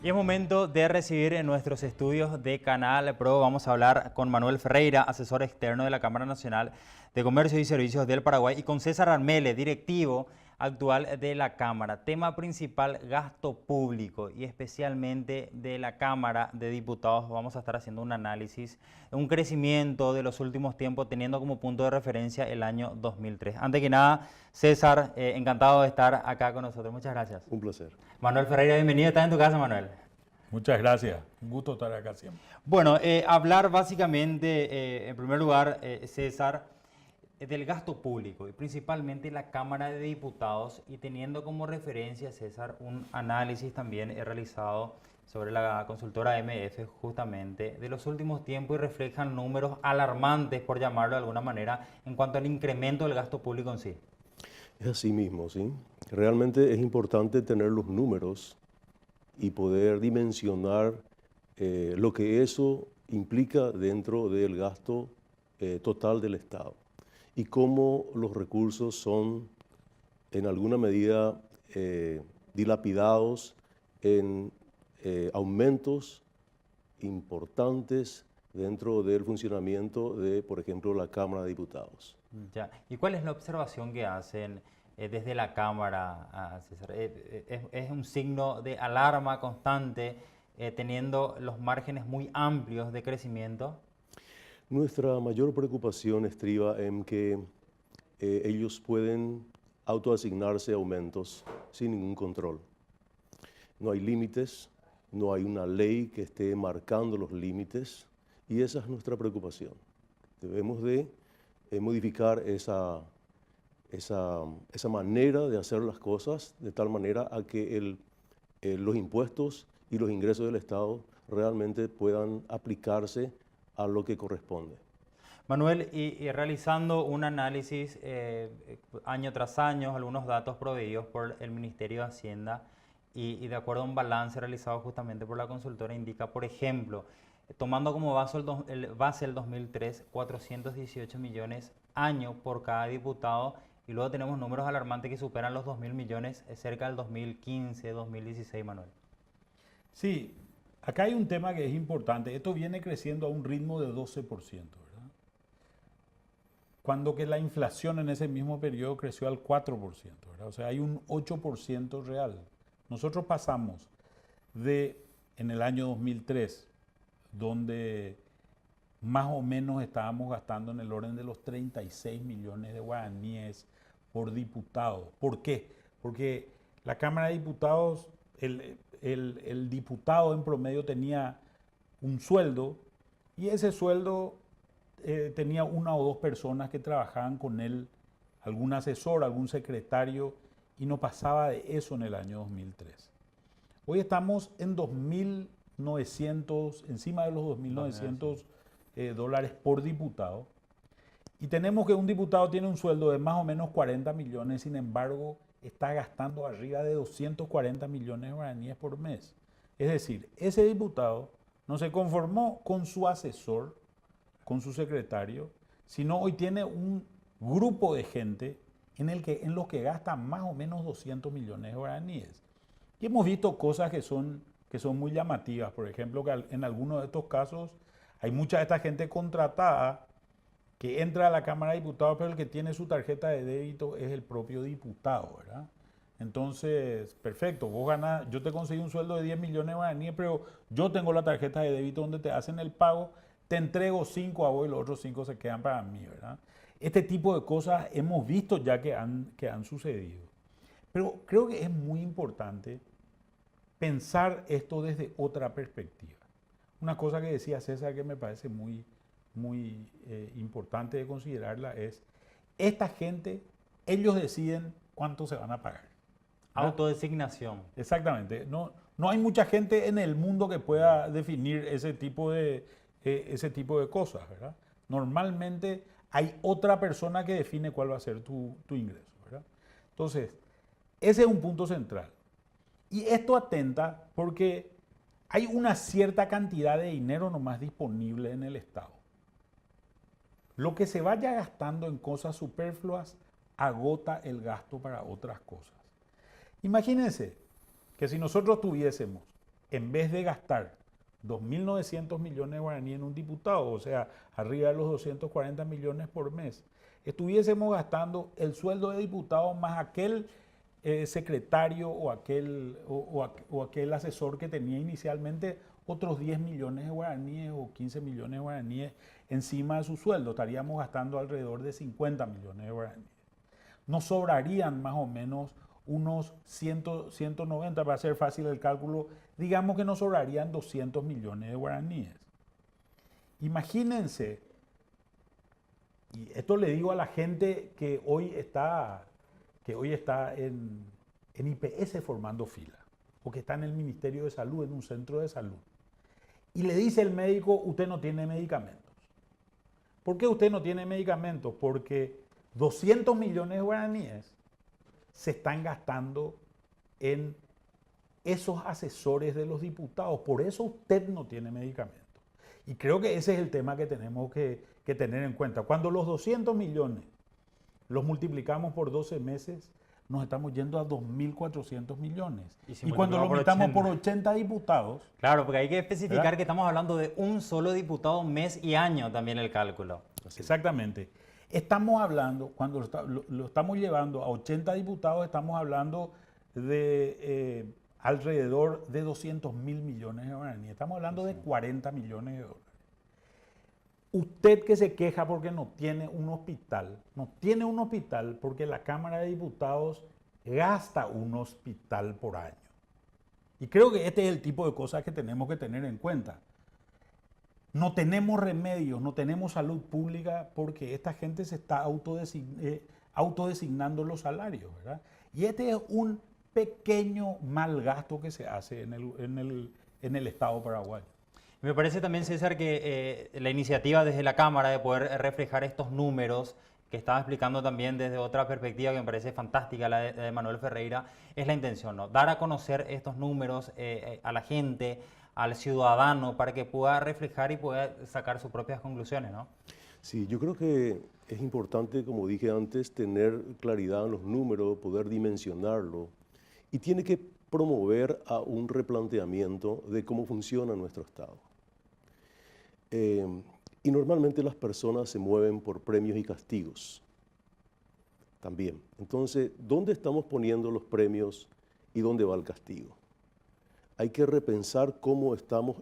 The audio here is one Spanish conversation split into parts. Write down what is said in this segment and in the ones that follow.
Y es momento de recibir en nuestros estudios de Canal Pro. Vamos a hablar con Manuel Ferreira, asesor externo de la Cámara Nacional de Comercio y Servicios del Paraguay, y con César Armele, directivo actual de la Cámara. Tema principal, gasto público, y especialmente de la Cámara de Diputados. Vamos a estar haciendo un análisis, un crecimiento de los últimos tiempos, teniendo como punto de referencia el año 2003. Antes que nada, César, encantado de estar acá con nosotros. Muchas gracias. Un placer. Manuel Ferreira, bienvenido. ¿Estás en tu casa, Manuel? Muchas gracias. Un gusto estar acá siempre. Bueno, hablar básicamente, en primer lugar, César, del gasto público y principalmente la Cámara de Diputados, y teniendo como referencia, César, un análisis también realizado sobre la consultora MF justamente de los últimos tiempos, y reflejan números alarmantes, por llamarlo de alguna manera, en cuanto al incremento del gasto público en sí. Es así mismo, ¿sí? Realmente es importante tener los números y poder dimensionar lo que eso implica dentro del gasto total del Estado y cómo los recursos son en alguna medida dilapidados en aumentos importantes dentro del funcionamiento de, por ejemplo, la Cámara de Diputados. Ya. ¿Y cuál es la observación que hacen desde la Cámara, César? ¿Es un signo de alarma constante, teniendo los márgenes muy amplios de crecimiento? Nuestra mayor preocupación estriba en que ellos pueden autoasignarse aumentos sin ningún control. No hay límites, no hay una ley que esté marcando los límites, y esa es nuestra preocupación. Debemos de modificar esa manera de hacer las cosas de tal manera a que los impuestos y los ingresos del Estado realmente puedan aplicarse a lo que corresponde. Manuel, y realizando un análisis año tras año, algunos datos proveídos por el Ministerio de Hacienda, y de acuerdo a un balance realizado justamente por la consultora, indica, por ejemplo, tomando como base el 2003, 418 millones año por cada diputado, y luego tenemos números alarmantes que superan los 2.000 millones cerca del 2015, 2016, Manuel. Sí, acá hay un tema que es importante. Esto viene creciendo a un ritmo de 12%, ¿verdad? Cuando que la inflación en ese mismo periodo creció al 4%, ¿verdad? O sea, hay un 8% real. Nosotros pasamos en el año 2003, donde más o menos estábamos gastando en el orden de los 36 millones de guaraníes por diputado. ¿Por qué? Porque la Cámara de Diputados, el diputado en promedio tenía un sueldo, y ese sueldo tenía una o dos personas que trabajaban con él, algún asesor, algún secretario, y no pasaba de eso en el año 2003. Hoy estamos en 2.900, encima de los 2.900 dólares por diputado, y tenemos que un diputado tiene un sueldo de más o menos 40 millones, sin embargo, está gastando arriba de 240 millones de guaraníes por mes. Es decir, ese diputado no se conformó con su asesor, con su secretario, sino hoy tiene un grupo de gente en los que gasta más o menos 200 millones de guaraníes. Y hemos visto cosas que son muy llamativas. Por ejemplo, que en algunos de estos casos hay mucha de esta gente contratada que entra a la Cámara de Diputados, pero el que tiene su tarjeta de débito es el propio diputado, ¿verdad? Entonces, perfecto, vos ganás, yo te conseguí un sueldo de 10 millones de guaraníes, pero yo tengo la tarjeta de débito donde te hacen el pago, te entrego 5 a vos y los otros 5 se quedan para mí, ¿verdad? Este tipo de cosas hemos visto ya que han sucedido. Pero creo que es muy importante pensar esto desde otra perspectiva. Una cosa que decía César que me parece muy importante de considerarla es, esta gente, ellos deciden cuánto se van a pagar. Autodesignación. Exactamente. No hay mucha gente en el mundo que pueda definir ese tipo de cosas, ¿verdad? Normalmente hay otra persona que define cuál va a ser tu ingreso, ¿verdad? Entonces, ese es un punto central. Y esto atenta porque hay una cierta cantidad de dinero nomás disponible en el Estado. Lo que se vaya gastando en cosas superfluas agota el gasto para otras cosas. Imagínense que si nosotros tuviésemos en vez de gastar 2.900 millones de guaraníes en un diputado, o sea, arriba de los 240 millones por mes, estuviésemos gastando el sueldo de diputado más aquel secretario o aquel asesor que tenía inicialmente otros 10 millones de guaraníes o 15 millones de guaraníes encima de su sueldo. Estaríamos gastando alrededor de 50 millones de guaraníes. Nos sobrarían más o menos unos 190, para hacer fácil el cálculo, digamos que nos sobrarían 200 millones de guaraníes. Imagínense, y esto le digo a la gente que hoy está en IPS formando fila, o que está en el Ministerio de Salud, en un centro de salud, y le dice el médico, usted no tiene medicamentos. ¿Por qué usted no tiene medicamentos? Porque 200 millones de guaraníes se están gastando en esos asesores de los diputados. Por eso usted no tiene medicamentos. Y creo que ese es el tema que tenemos que tener en cuenta. Cuando los 200 millones los multiplicamos por 12 meses, nos estamos yendo a 2.400 millones. Y cuando lo multiplicamos por 80 diputados... Claro, porque hay que especificar, ¿verdad?, que estamos hablando de un solo diputado mes y año también el cálculo. Exactamente. Estamos hablando, cuando lo estamos llevando a 80 diputados, estamos hablando de alrededor de 200.000 millones de guaraníes. Estamos hablando de 40 millones de dólares. Usted que se queja porque no tiene un hospital porque la Cámara de Diputados gasta un hospital por año. Y creo que este es el tipo de cosas que tenemos que tener en cuenta. No tenemos remedios, no tenemos salud pública porque esta gente se está autodesignando los salarios, ¿verdad? Y este es un pequeño mal gasto que se hace en el Estado paraguayo. Me parece también, César, que la iniciativa desde la Cámara de poder reflejar estos números que estaba explicando también desde otra perspectiva que me parece fantástica, la de Manuel Ferreira, es la intención, ¿no? Dar a conocer estos números a la gente, al ciudadano, para que pueda reflejar y pueda sacar sus propias conclusiones, ¿no? Sí, yo creo que es importante, como dije antes, tener claridad en los números, poder dimensionarlo, y tiene que promover a un replanteamiento de cómo funciona nuestro Estado. Y normalmente las personas se mueven por premios y castigos también. Entonces, ¿dónde estamos poniendo los premios y dónde va el castigo? Hay que repensar cómo estamos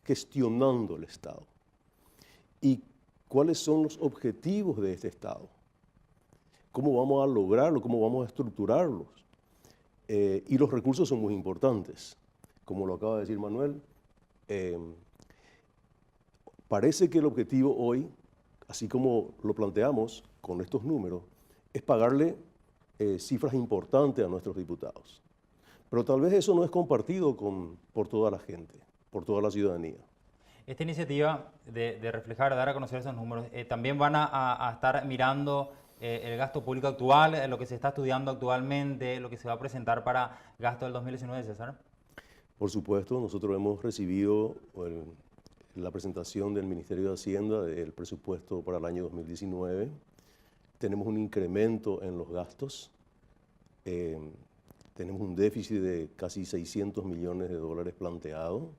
gestionando el Estado y cuáles son los objetivos de este Estado, cómo vamos a lograrlo, cómo vamos a estructurarlos. Y los recursos son muy importantes. Como lo acaba de decir Manuel, parece que el objetivo hoy, así como lo planteamos con estos números, es pagarle cifras importantes a nuestros diputados. Pero tal vez eso no es compartido por toda la gente, por toda la ciudadanía. Esta iniciativa de reflejar, dar a conocer esos números, también van a estar mirando el gasto público actual, lo que se está estudiando actualmente, lo que se va a presentar para gasto del 2019, César. Por supuesto, nosotros hemos recibido la presentación del Ministerio de Hacienda del presupuesto para el año 2019. Tenemos un incremento en los gastos. Tenemos un déficit de casi 600 millones de dólares planteado.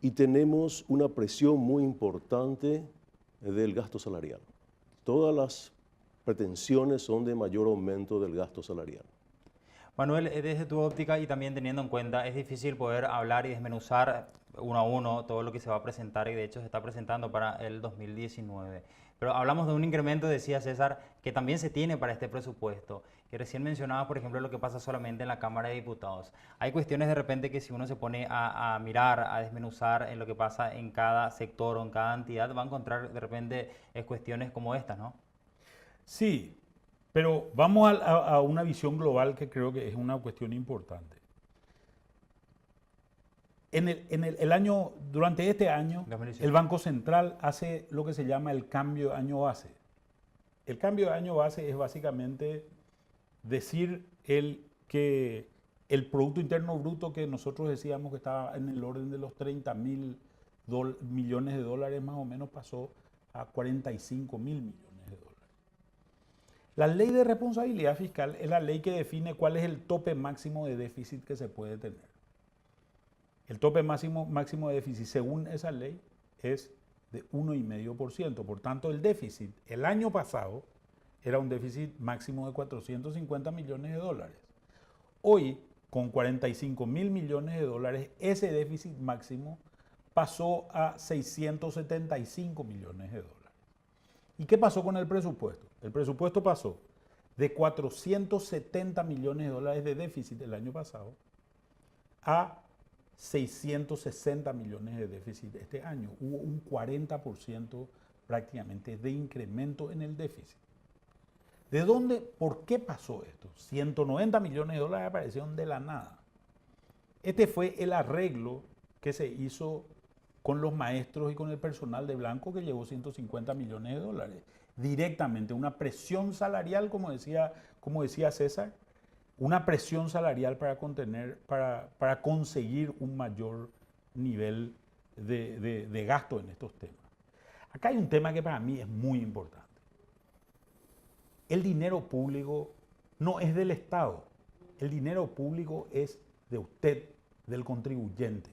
Y tenemos una presión muy importante del gasto salarial. Todas las pretensiones son de mayor aumento del gasto salarial. Manuel, desde tu óptica y también teniendo en cuenta, es difícil poder hablar y desmenuzar uno a uno todo lo que se va a presentar, y de hecho se está presentando para el 2019. Pero hablamos de un incremento, decía César, que también se tiene para este presupuesto, que recién mencionabas, por ejemplo, lo que pasa solamente en la Cámara de Diputados. Hay cuestiones de repente que si uno se pone a mirar, a desmenuzar en lo que pasa en cada sector o en cada entidad, va a encontrar de repente cuestiones como estas, ¿no? Sí, pero vamos a una visión global que creo que es una cuestión importante. Durante este año, 2018, el Banco Central hace lo que se llama el cambio de año base. El cambio de año base es básicamente decir que el Producto Interno Bruto, que nosotros decíamos que estaba en el orden de los 30.000 millones de dólares más o menos, pasó a 45.000 millones de dólares. La ley de responsabilidad fiscal es la ley que define cuál es el tope máximo de déficit que se puede tener. El tope máximo de déficit, según esa ley, es de 1,5%. Por tanto, el déficit el año pasado era un déficit máximo de 450 millones de dólares. Hoy, con 45.000 millones de dólares, ese déficit máximo pasó a 675 millones de dólares. ¿Y qué pasó con el presupuesto? El presupuesto pasó de 470 millones de dólares de déficit el año pasado a 660 millones de déficit este año. Hubo un 40% prácticamente de incremento en el déficit. ¿De dónde? ¿Por qué pasó esto? 190 millones de dólares aparecieron de la nada. Este fue el arreglo que se hizo con los maestros y con el personal de Blanco, que llevó 150 millones de dólares. Directamente, una presión salarial, como decía César, una presión salarial para conseguir un mayor nivel de gasto en estos temas. Acá hay un tema que para mí es muy importante. El dinero público no es del Estado. El dinero público es de usted, del contribuyente.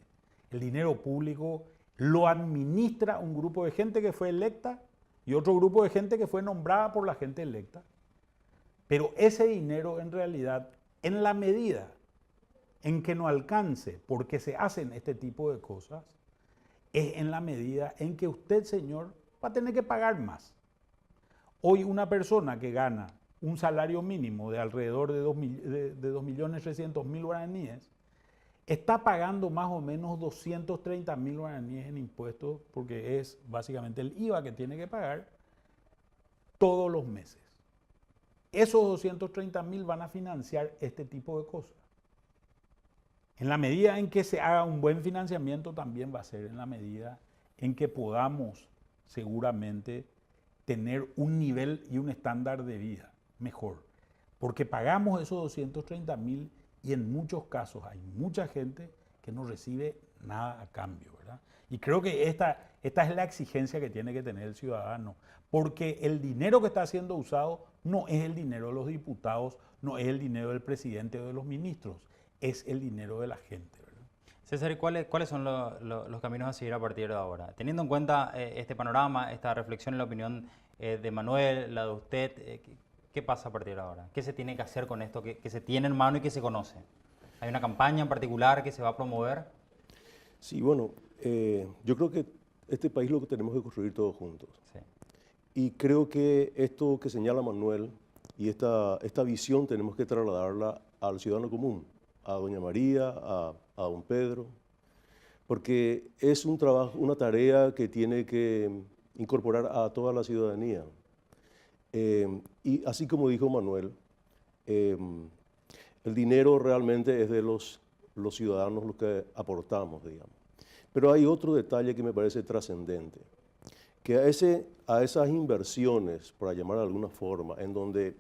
El dinero público lo administra un grupo de gente que fue electa y otro grupo de gente que fue nombrada por la gente electa. Pero ese dinero en realidad, en la medida en que no alcance porque se hacen este tipo de cosas, es en la medida en que usted, señor, va a tener que pagar más. Hoy una persona que gana un salario mínimo de alrededor de 2.300.000 guaraníes está pagando más o menos 230.000 guaraníes en impuestos, porque es básicamente el IVA que tiene que pagar todos los meses. Esos 230.000 van a financiar este tipo de cosas. En la medida en que se haga un buen financiamiento, también va a ser en la medida en que podamos seguramente tener un nivel y un estándar de vida mejor. Porque pagamos esos 230.000 y en muchos casos hay mucha gente que no recibe nada a cambio, ¿verdad? Y creo que esta es la exigencia que tiene que tener el ciudadano, porque el dinero que está siendo usado no es el dinero de los diputados, no es el dinero del presidente o de los ministros, es el dinero de la gente, ¿verdad? César, ¿y cuáles son los caminos a seguir a partir de ahora? Teniendo en cuenta este panorama, esta reflexión y la opinión de Manuel, la de usted, ¿qué pasa a partir de ahora? ¿Qué se tiene que hacer con esto que se tiene en mano y que se conoce? ¿Hay una campaña en particular que se va a promover? Sí, bueno, yo creo que este país lo que tenemos que construir todos juntos. Sí. Y creo que esto que señala Manuel y esta visión tenemos que trasladarla al ciudadano común, a doña María, a don Pedro, porque es un trabajo, una tarea que tiene que incorporar a toda la ciudadanía. Y así como dijo Manuel, el dinero realmente es de los ciudadanos los que aportamos, digamos. Pero hay otro detalle que me parece trascendente, que a esas inversiones, por llamar de alguna forma, en donde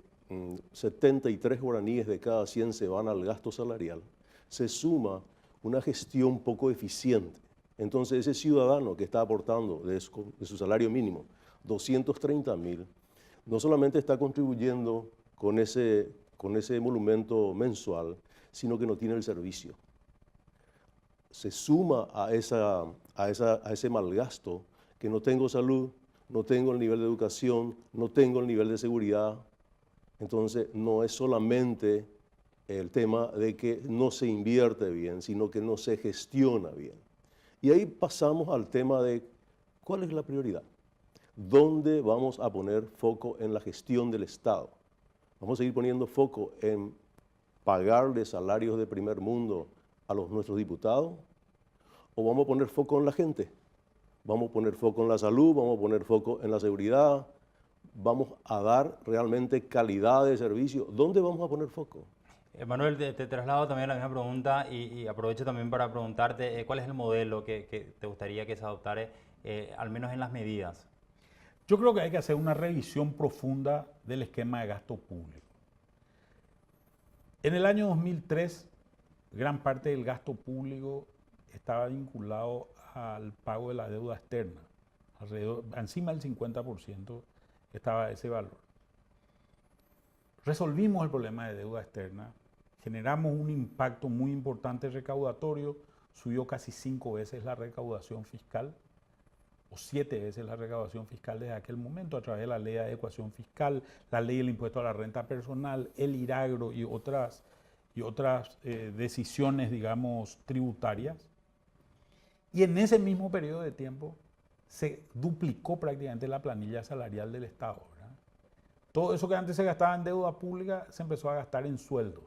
73 guaraníes de cada 100 se van al gasto salarial, se suma una gestión poco eficiente. Entonces ese ciudadano que está aportando de su salario mínimo 230.000, no solamente está contribuyendo con ese emolumento mensual, sino que no tiene el servicio. Se suma a ese malgasto que no tengo salud, no tengo el nivel de educación, no tengo el nivel de seguridad. Entonces no es solamente el tema de que no se invierte bien, sino que no se gestiona bien. Y ahí pasamos al tema de cuál es la prioridad. ¿Dónde vamos a poner foco en la gestión del Estado? ¿Vamos a seguir poniendo foco en pagarle salarios de primer mundo a nuestros diputados? ¿O vamos a poner foco en la gente? Vamos a poner foco en la salud, vamos a poner foco en la seguridad, vamos a dar realmente calidad de servicio. ¿Dónde vamos a poner foco? Manuel, te traslado también la misma pregunta y aprovecho también para preguntarte cuál es el modelo que te gustaría que se adoptara, al menos en las medidas. Yo creo que hay que hacer una revisión profunda del esquema de gasto público. En el año 2003, gran parte del gasto público estaba vinculado al pago de la deuda externa. Encima del 50% estaba ese valor. resolvimos el problema de deuda externa, generamos un impacto muy importante recaudatorio, subió casi 5 veces la recaudación fiscal, o 7 veces la recaudación fiscal desde aquel momento, a través de la ley de adecuación fiscal, la ley del impuesto a la renta personal, el IRAGRO y otras decisiones, digamos, tributarias. Y en ese mismo periodo de tiempo se duplicó prácticamente la planilla salarial del Estado, ¿verdad? Todo eso que antes se gastaba en deuda pública se empezó a gastar en sueldos.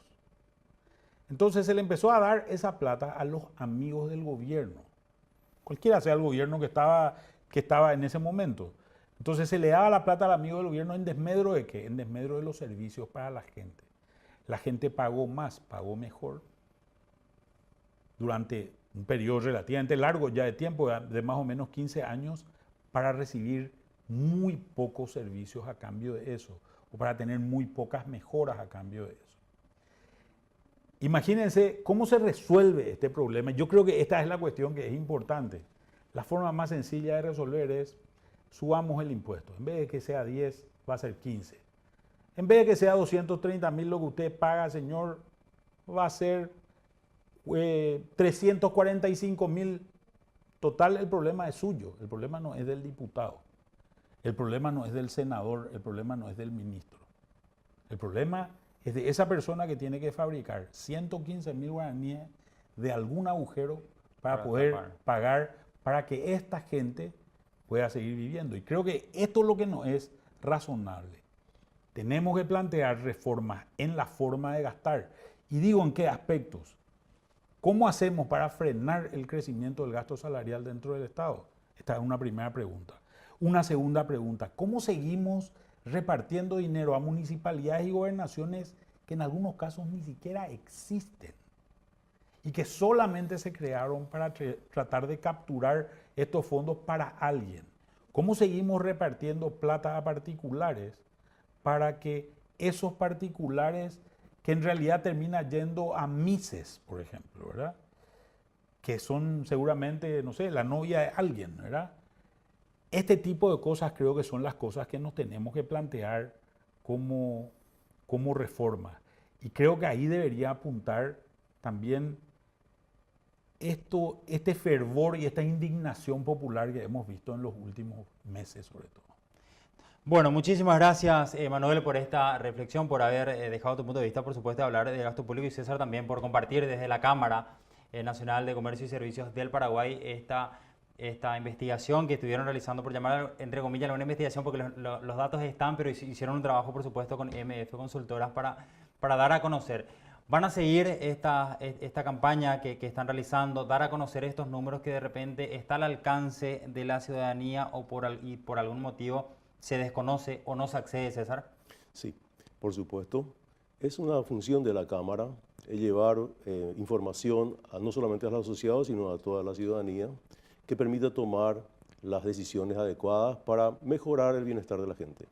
Entonces se le empezó a dar esa plata a los amigos del gobierno, cualquiera sea el gobierno que estaba en ese momento. Entonces se le daba la plata al amigo del gobierno ¿en desmedro de qué? En desmedro de los servicios para la gente. La gente pagó más, pagó mejor durante un periodo relativamente largo ya de tiempo, de más o menos 15 años, para recibir muy pocos servicios a cambio de eso, o para tener muy pocas mejoras a cambio de eso. Imagínense cómo se resuelve este problema. Yo creo que esta es la cuestión que es importante. La forma más sencilla de resolver es subamos el impuesto. En vez de que sea 10, va a ser 15. En vez de que sea 230.000 lo que usted paga, señor, va a ser 345.000. Total, el problema es suyo. El problema no es del diputado. El problema no es del senador. El problema no es del ministro. El problema es de esa persona que tiene que fabricar 115.000 guaraníes de algún agujero para poder pagar, para que esta gente pueda seguir viviendo. Y creo que esto es lo que no es razonable. Tenemos que plantear reformas en la forma de gastar. Y digo en qué aspectos. ¿Cómo hacemos para frenar el crecimiento del gasto salarial dentro del Estado? Esta es una primera pregunta. Una segunda pregunta, ¿cómo seguimos repartiendo dinero a municipalidades y gobernaciones que en algunos casos ni siquiera existen y que solamente se crearon para tratar de capturar estos fondos para alguien? ¿Cómo seguimos repartiendo plata a particulares para que esos particulares, que en realidad terminan yendo a Mises, por ejemplo, ¿verdad? Que son seguramente, no sé, la novia de alguien, ¿verdad? Este tipo de cosas creo que son las cosas que nos tenemos que plantear como reforma. Y creo que ahí debería apuntar también este fervor y esta indignación popular que hemos visto en los últimos meses, sobre todo. Bueno, muchísimas gracias, Manuel, por esta reflexión, por haber dejado tu punto de vista, por supuesto, de hablar de gasto público, y César también por compartir desde la Cámara Nacional de Comercio y Servicios del Paraguay esta investigación que estuvieron realizando, por llamar entre comillas una investigación, porque los datos están, pero hicieron un trabajo, por supuesto, con MF Consultoras para dar a conocer. Van a seguir esta campaña que están realizando, dar a conocer estos números que de repente está al alcance de la ciudadanía o por algún motivo se desconoce o no se accede, César. Sí, por supuesto. Es una función de la Cámara llevar información no solamente a los asociados, sino a toda la ciudadanía, que permita tomar las decisiones adecuadas para mejorar el bienestar de la gente.